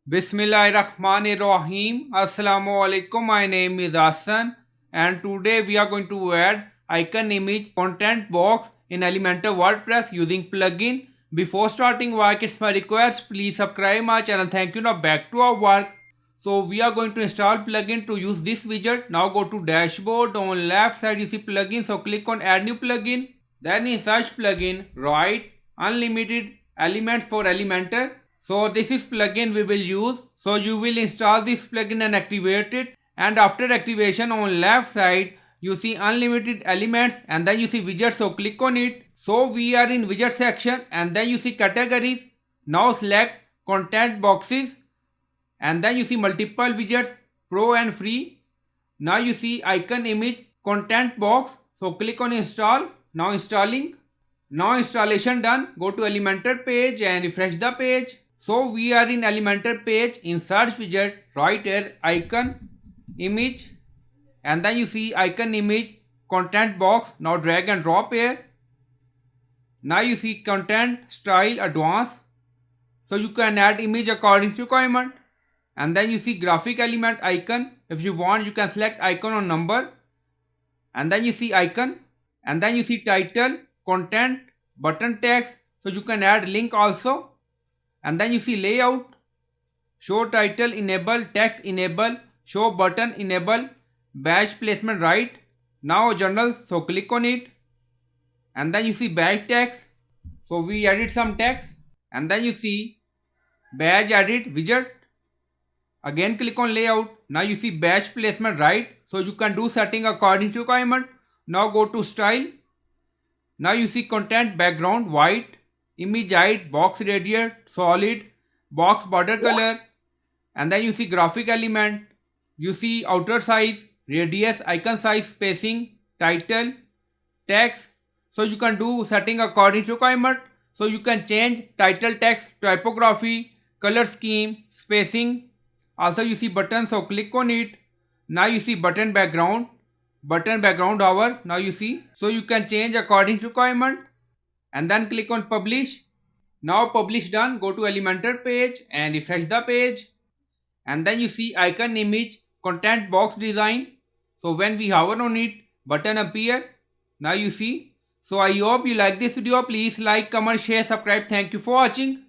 Bismillahirrahmanirrahim. Assalamu alaikum. My name is Hassan and today we are going to add icon image content box in Elementor WordPress using plugin. Before starting work, it's my request, please subscribe my channel. Thank you. Now back to our work. So we are going to install plugin to use this widget. Now go to dashboard. On left side you see plugin. So click on add new plugin. Then in search plugin, write unlimited elements for Elementor. So this is plugin we will use. So you will install this plugin and activate it. And after activation on left side, you see unlimited elements and then you see widget. So click on it. So we are in widget section and then you see categories. Now select content boxes and then you see multiple widgets, pro and free. Now you see icon image content box. So click on install. Now installing. Now installation done. Go to Elementor page and refresh the page. So we are in Elementor page. In search widget, right here icon image and then you see icon image content box. Now drag and drop here. Now you see content style advanced. So you can add image according to requirement. And then you see graphic element icon. If you want, you can select icon or number. And then you see icon. And then you see title, content, button text. So you can add link also. And then you see layout, show title enable, text enable, show button enable, badge placement right. Now journal, so click on it. And then you see badge text. So we added some text. And then you see badge added widget. Again click on layout. Now you see badge placement right. So you can do setting according to requirement. Now go to style. Now you see content background white, image height, box radius, solid, box border color. And then you see graphic element. You see outer size, radius, icon size, spacing, title, text. So you can do setting according to requirement. So you can change title text, typography, color scheme, spacing. Also you see button, so click on it. Now you see button background hover. Now you see, so you can change according to requirement. And then click on publish. Now publish done. Go to Elementor page and refresh the page. And then you see icon image content box design. So when we hover on it, button appear. Now you see. So I hope you like this video. Please like, comment, share, subscribe. Thank you for watching.